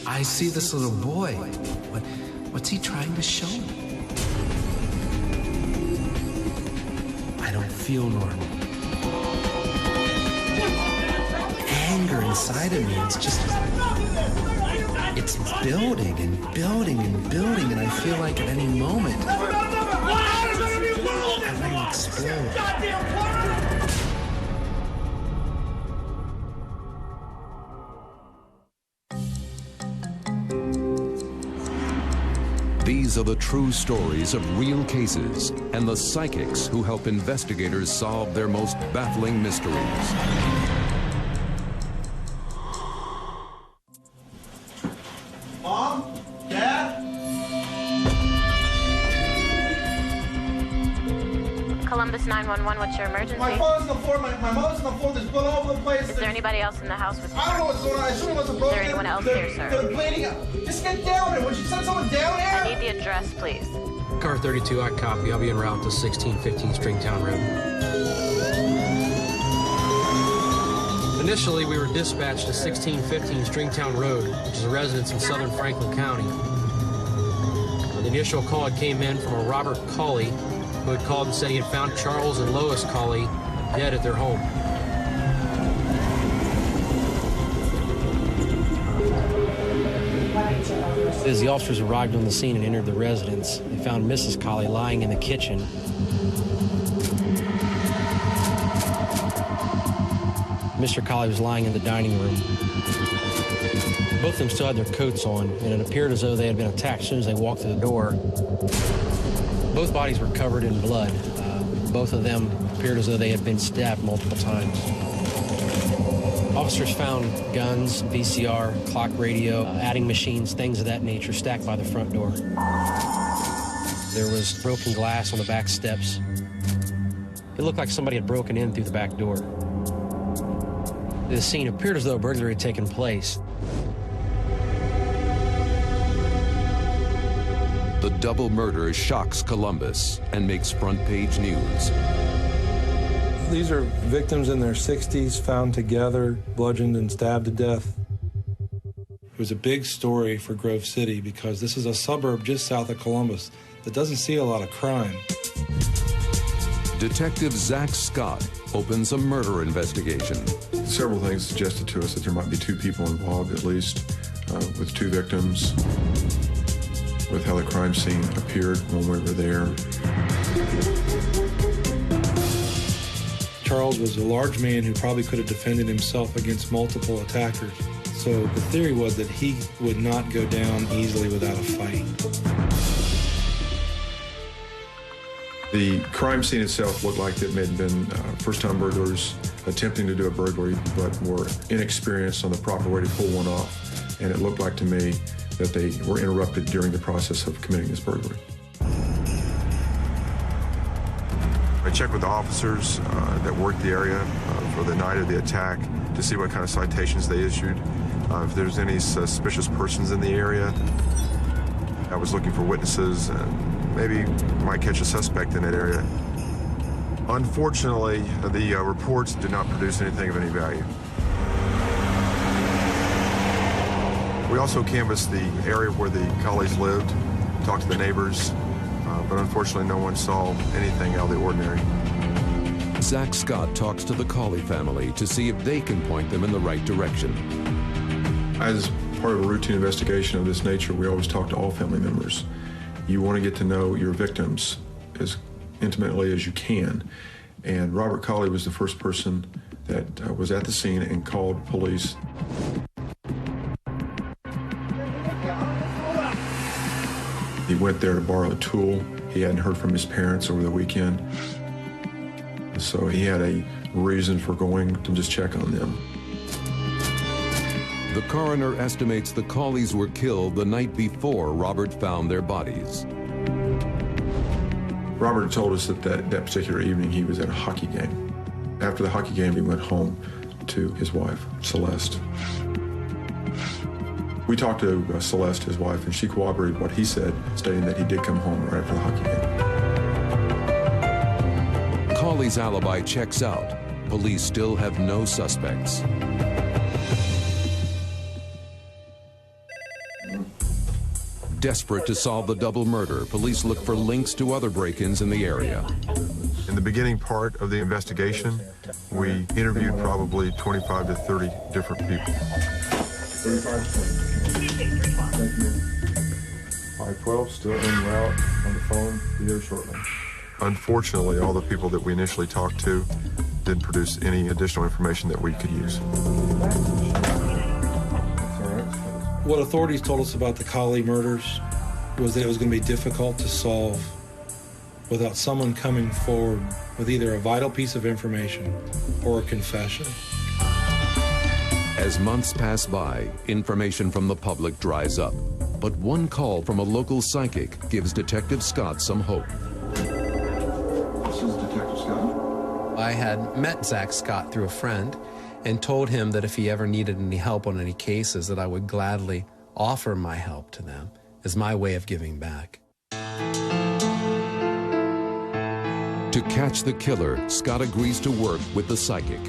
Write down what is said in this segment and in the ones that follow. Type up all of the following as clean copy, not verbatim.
I see this little boy. What's he trying to show me? I don't feel normal. Anger inside of me, it's building and building and building, and I feel like at any moment I'm going to explode. These are the true stories of real cases and the psychics who help investigators solve their most baffling mysteries. Mom? Dad? Columbus 911, what's your emergency? My phone's on the floor, my mother's on the floor, there's blood all over the place. Is there anybody else in the house with you? I don't know what's going on, I assume it was a broken. Is there anyone else here, sir? They're bleeding. Just get down here, would you send someone down here? I need the address, please. Car 32, I copy. I'll be en route to 1615 Stringtown Road. Initially, we were dispatched to 1615 Stringtown Road, which is a residence in southern Franklin County. The initial call came in from a Robert Colley, who had called and said he had found Charles and Lois Colley dead at their home. As the officers arrived on the scene and entered the residence, they found Mrs. Colley lying in the kitchen. Mr. Colley was lying in the dining room. Both of them still had their coats on, and it appeared as though they had been attacked as soon as they walked through the door. Both bodies were covered in blood. Both of them appeared as though they had been stabbed multiple times. Officers found guns, VCR, clock radio, adding machines, things of that nature stacked by the front door. There was broken glass on the back steps. It looked like somebody had broken in through the back door. The scene appeared as though a burglary had taken place. The double murder shocks Columbus and makes front-page news. These are victims in their 60s, found together, bludgeoned and stabbed to death. It was a big story for Grove City because this is a suburb just south of Columbus that doesn't see a lot of crime. Detective Zach Scott opens a murder investigation. Several things suggested to us that there might be two people involved, at least, with two victims, with how the crime scene appeared when we were there. Charles was a large man who probably could have defended himself against multiple attackers. So the theory was that he would not go down easily without a fight. The crime scene itself looked like it may have been first-time burglars attempting to do a burglary, but were inexperienced on the proper way to pull one off. And it looked like to me that they were interrupted during the process of committing this burglary. I checked with the officers that worked the area for the night of the attack to see what kind of citations they issued. If there's any suspicious persons in the area, I was looking for witnesses and maybe might catch a suspect in that area. Unfortunately, the reports did not produce anything of any value. We also canvassed the area where the Colleys lived, talked to the neighbors, but unfortunately no one saw anything out of the ordinary. Zach Scott talks to the Colley family to see if they can point them in the right direction. As part of a routine investigation of this nature, we always talk to all family members. You want to get to know your victims as intimately as you can. And Robert Colley was the first person that was at the scene and called police. He went there to borrow a tool. He hadn't heard from his parents over the weekend. So he had a reason for going to just check on them. The coroner estimates the Colleys were killed the night before Robert found their bodies. Robert told us that that particular evening he was at a hockey game. After the hockey game, he went home to his wife, Celeste. We talked to Celeste, his wife, and she corroborated what he said, stating that he did come home right after the hockey game. Colley's alibi checks out. Police still have no suspects. Desperate to solve the double murder, police look for links to other break-ins in the area. In the beginning part of the investigation, we interviewed probably 25 to 30 different people. 512 still en route on the phone, be there shortly. Unfortunately, all the people that we initially talked to didn't produce any additional information that we could use. What authorities told us about the Colley murders was that it was going to be difficult to solve without someone coming forward with either a vital piece of information or a confession. As months pass by, information from the public dries up. But one call from a local psychic gives Detective Scott some hope. This is Detective Scott. I had met Zach Scott through a friend and told him that if he ever needed any help on any cases, that I would gladly offer my help to them as my way of giving back. To catch the killer, Scott agrees to work with the psychic.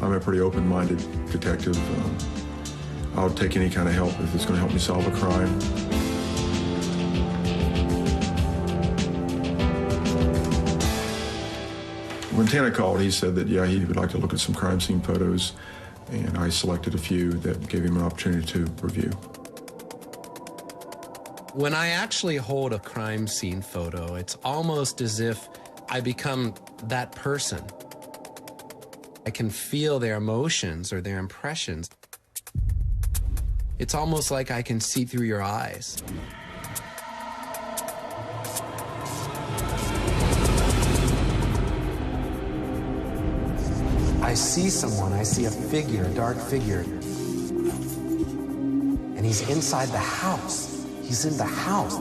I'm a pretty open-minded detective. I'll take any kind of help if it's going to help me solve a crime. When Tana called, he said that, yeah, he would like to look at some crime scene photos, and I selected a few that gave him an opportunity to review. When I actually hold a crime scene photo, it's almost as if I become that person. I can feel their emotions or their impressions. It's almost like I can see through your eyes. I see someone, I see a figure, a dark figure, and he's inside the house. He's in the house.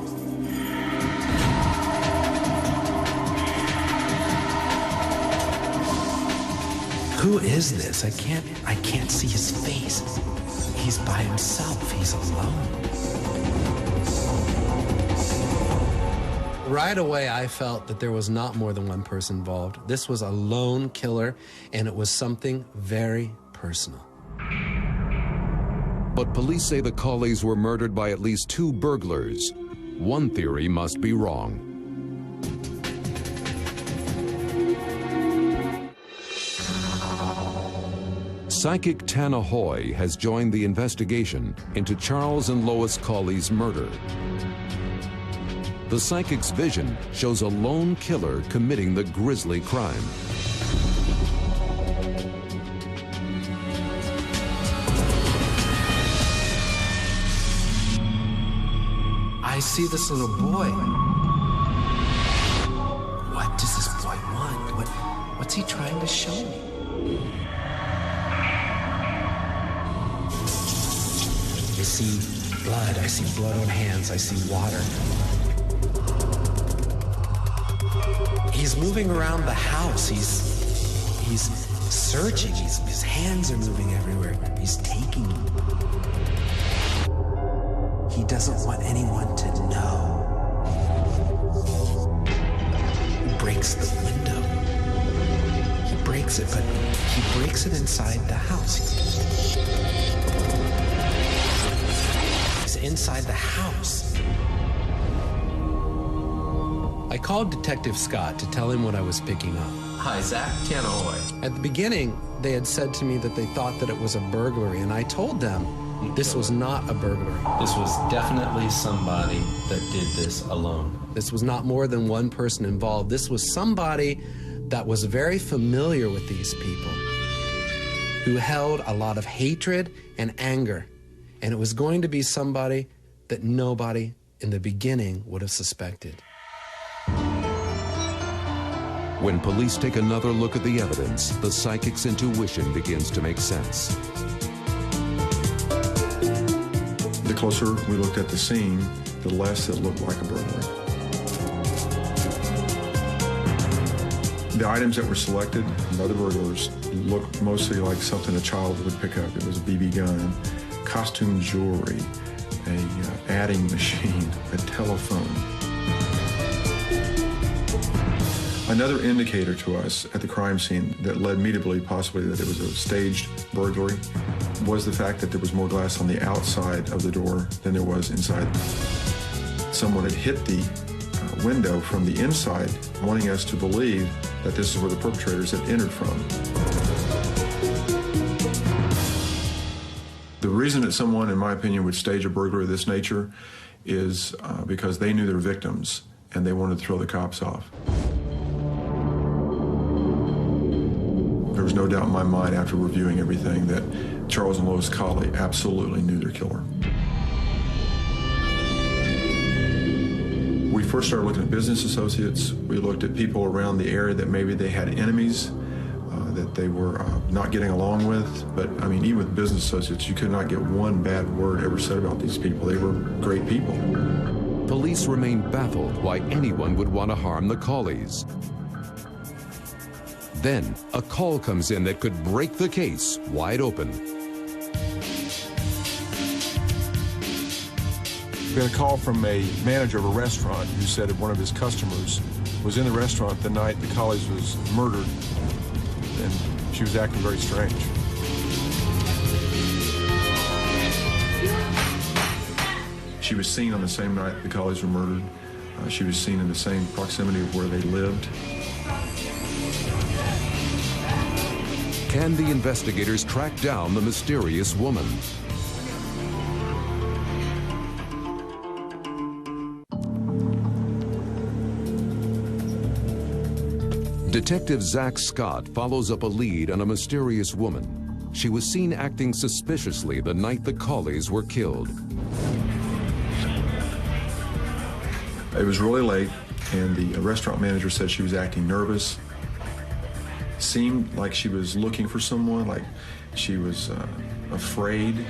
Who is this? I can't see his face. He's by himself. He's alone. Right away, I felt that there was not more than one person involved. This was a lone killer, and it was something very personal. But police say the Colleys were murdered by at least 2 burglars. One theory must be wrong. Psychic Tana Hoy has joined the investigation into Charles and Lois Coley's murder. The psychic's vision shows a lone killer committing the grisly crime. I see this little boy. What does this boy want? What's he trying to show me? I see blood, I see blood on hands, I see water. He's moving around the house, he's searching, his hands are moving everywhere, he's taking. He doesn't want anyone to know. He breaks the window. He breaks it, but he breaks it inside the house. Inside the house. I called Detective Scott to tell him what I was picking up. Hi, Zach. Tana Hoy. At the beginning, they had said to me that they thought that it was a burglary, and I told them this was not a burglary. This was definitely somebody that did this alone. This was not more than one person involved. This was somebody that was very familiar with these people, who held a lot of hatred and anger. And it was going to be somebody that nobody in the beginning would have suspected. When police take another look at the evidence, the psychic's intuition begins to make sense. The closer we looked at the scene, the less it looked like a burglary. The items that were selected by the burglars looked mostly like something a child would pick up. It was a BB gun, costume jewelry, a adding machine, a telephone. Another indicator to us at the crime scene that led me to believe possibly that it was a staged burglary was the fact that there was more glass on the outside of the door than there was inside. Someone had hit the window from the inside, wanting us to believe that this is where the perpetrators had entered from. The reason that someone, in my opinion, would stage a burglary of this nature is because they knew their victims and they wanted to throw the cops off. There was no doubt in my mind after reviewing everything that Charles and Lois Colley absolutely knew their killer. We first started looking at business associates. We looked at people around the area that maybe they had enemies, that they were not getting along with. But I mean, even with business associates, you could not get one bad word ever said about these people. They were great people. Police remain baffled why anyone would want to harm the Colleys. Then, a call comes in that could break the case wide open. We got a call from a manager of a restaurant who said that one of his customers was in the restaurant the night the Colleys was murdered, and she was acting very strange. She was seen on the same night the Colleys were murdered. She was seen in the same proximity of where they lived. Can the investigators track down the mysterious woman? Detective Zach Scott follows up a lead on a mysterious woman. She was seen acting suspiciously the night the Colleys were killed. It was really late, and the restaurant manager said she was acting nervous. Seemed like she was looking for someone, like she was afraid.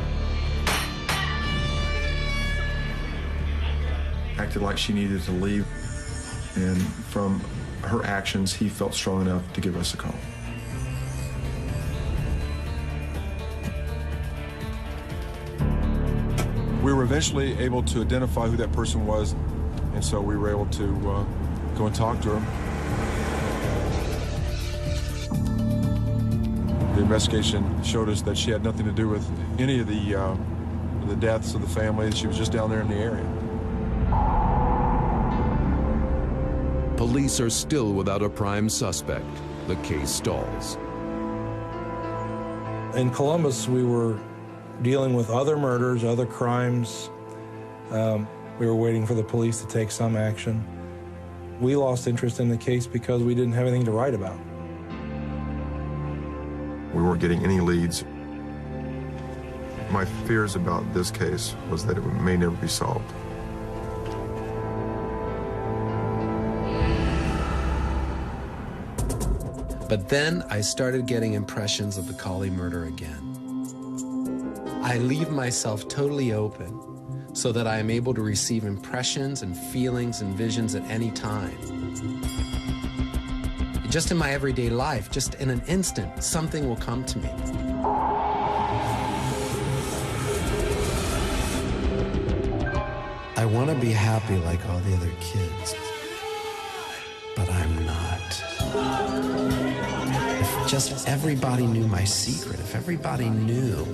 Acted like she needed to leave. And from her actions, he felt strong enough to give us a call. We were eventually able to identify who that person was, and so we were able to go and talk to her. The investigation showed us that she had nothing to do with any of the deaths of the family. She was just down there in the area. Police are still without a prime suspect. The case stalls. In Columbus, we were dealing with other murders, other crimes. We were waiting for the police to take some action. We lost interest in the case because we didn't have anything to write about. We weren't getting any leads. My fears about this case was that it may never be solved. But then I started getting impressions of the Colley murder again. I leave myself totally open so that I am able to receive impressions and feelings and visions at any time. Just in my everyday life, just in an instant, something will come to me. I want to be happy like all the other kids, but I'm not. If just everybody knew my secret, if everybody knew.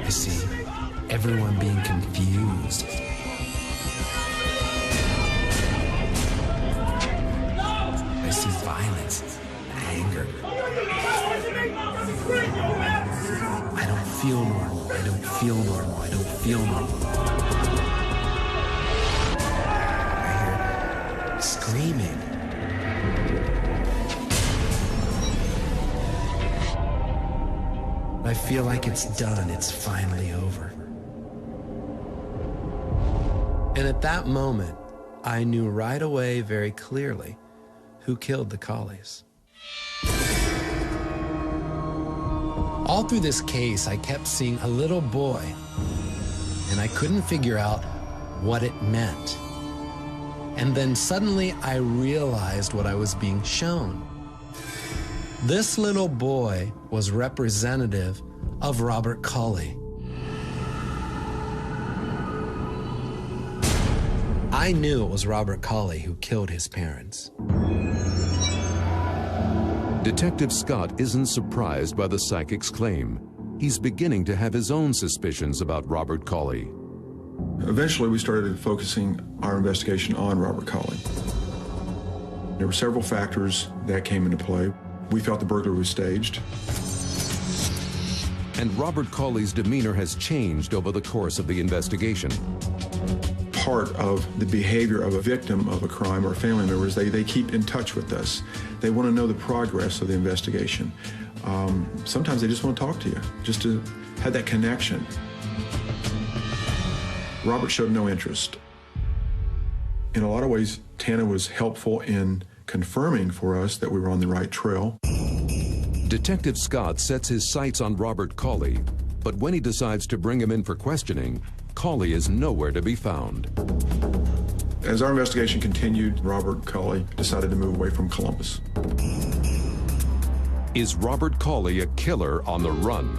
I see everyone being confused. I see violence, anger. I don't feel normal, I don't feel normal, I don't feel normal. I hear screaming. I feel like it's done, it's finally over. And at that moment, I knew right away very clearly who killed the Colleys. All through this case, I kept seeing a little boy, and I couldn't figure out what it meant. And then suddenly I realized what I was being shown. This little boy was representative of Robert Colley. I knew it was Robert Colley who killed his parents. Detective Scott isn't surprised by the psychic's claim. He's beginning to have his own suspicions about Robert Colley. Eventually, we started focusing our investigation on Robert Colley. There were several factors that came into play. We felt the burglary was staged. And Robert Colley's demeanor has changed over the course of the investigation. Part of the behavior of a victim of a crime or family members, they keep in touch with us. They want to know the progress of the investigation. Sometimes they just want to talk to you, just to have that connection. Robert showed no interest. In a lot of ways, Tana was helpful in confirming for us that we were on the right trail. Detective Scott sets his sights on Robert Colley, but when he decides to bring him in for questioning, Colley is nowhere to be found. As our investigation continued, Robert Colley decided to move away from Columbus. Is Robert Colley a killer on the run?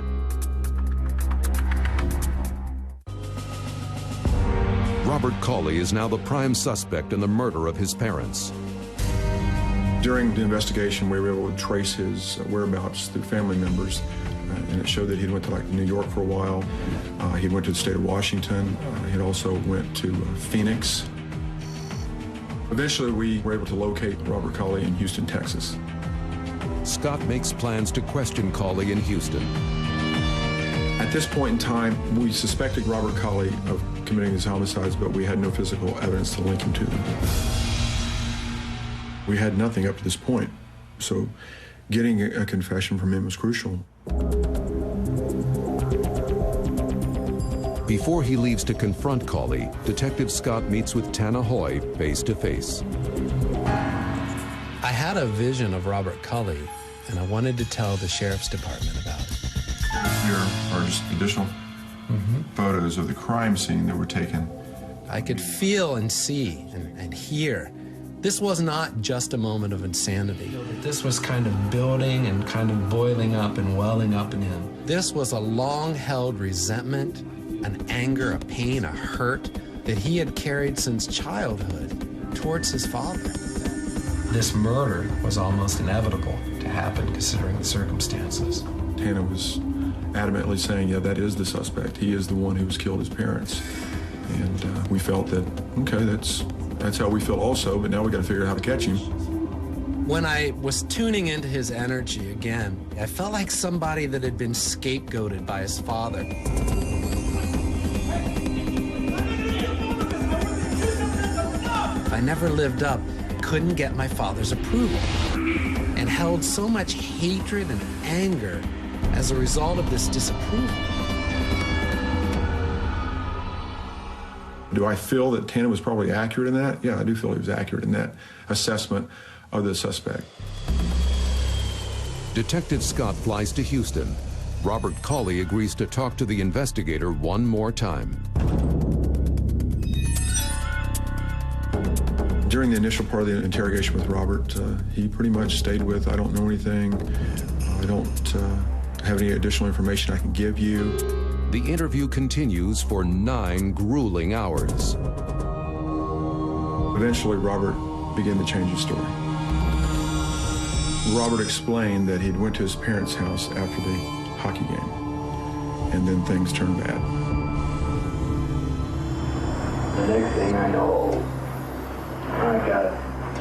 Robert Colley is now the prime suspect in the murder of his parents. During the investigation, we were able to trace his whereabouts through family members, and it showed that he went to New York for a while. He went to the state of Washington. He also went to Phoenix. Eventually, we were able to locate Robert Colley in Houston, Texas. Scott makes plans to question Colley in Houston. At this point in time, we suspected Robert Colley of committing these homicides, but we had no physical evidence to link him to them. We had nothing up to this point, so getting a confession from him was crucial. Before he leaves to confront Colley, Detective Scott meets with Tana Hoy face to face. I had a vision of Robert Colley, and I wanted to tell the sheriff's department about it. Here are just additional photos of the crime scene that were taken. I could feel and see and hear. This was not just a moment of insanity. This was kind of building and kind of boiling up and welling up in him. This was a long-held resentment, an anger, a pain, a hurt that he had carried since childhood towards his father. This murder was almost inevitable to happen considering the circumstances. Tana was adamantly saying, yeah, that is the suspect. He is the one who's killed his parents. And we felt that, okay, that's how we feel also, but now we got to figure out how to catch him. When I was tuning into his energy again, I felt like somebody that had been scapegoated by his father. I never lived up, couldn't get my father's approval, and held so much hatred and anger as a result of this disapproval. Do I feel that Tana was probably accurate in that? Yeah, I do feel he was accurate in that assessment of the suspect. Detective Scott flies to Houston. Robert Colley agrees to talk to the investigator one more time. During the initial part of the interrogation with Robert, he pretty much stayed with, I don't know anything, I don't have any additional information I can give you. The interview continues for 9 grueling hours. Eventually, Robert began to change his story. Robert explained that he'd went to his parents' house after the hockey game, and then things turned bad. The next thing I know, I got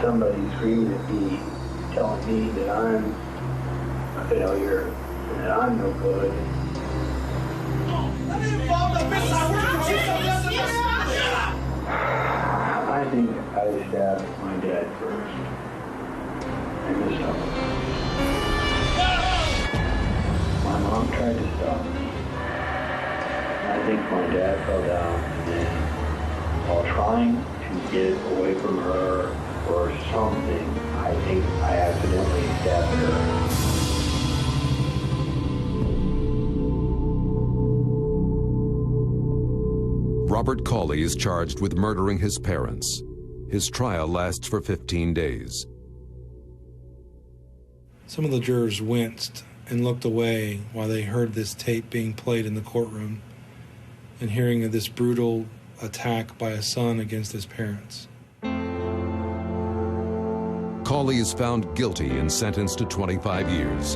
somebody screaming at me, telling me that I'm a failure, and that I'm no good. I think I stabbed my dad first. I missed up. My mom tried to stop me. I think my dad fell down, and then while trying to get away from her or something, I think I accidentally stabbed her. Robert Colley is charged with murdering his parents. His trial lasts for 15 days. Some of the jurors winced and looked away while they heard this tape being played in the courtroom and hearing of this brutal attack by a son against his parents. Cawley is found guilty and sentenced to 25 years.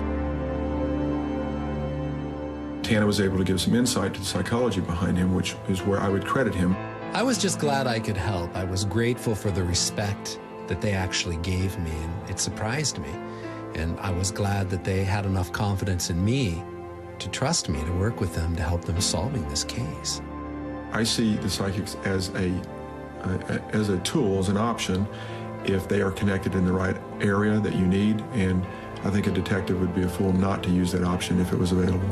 Tana was able to give some insight to the psychology behind him, which is where I would credit him. I was just glad I could help. I was grateful for the respect that they actually gave me, and it surprised me. And I was glad that they had enough confidence in me to trust me to work with them to help them solving this case. I see the psychics as a tool, as an option, if they are connected in the right area that you need, and I think a detective would be a fool not to use that option if it was available.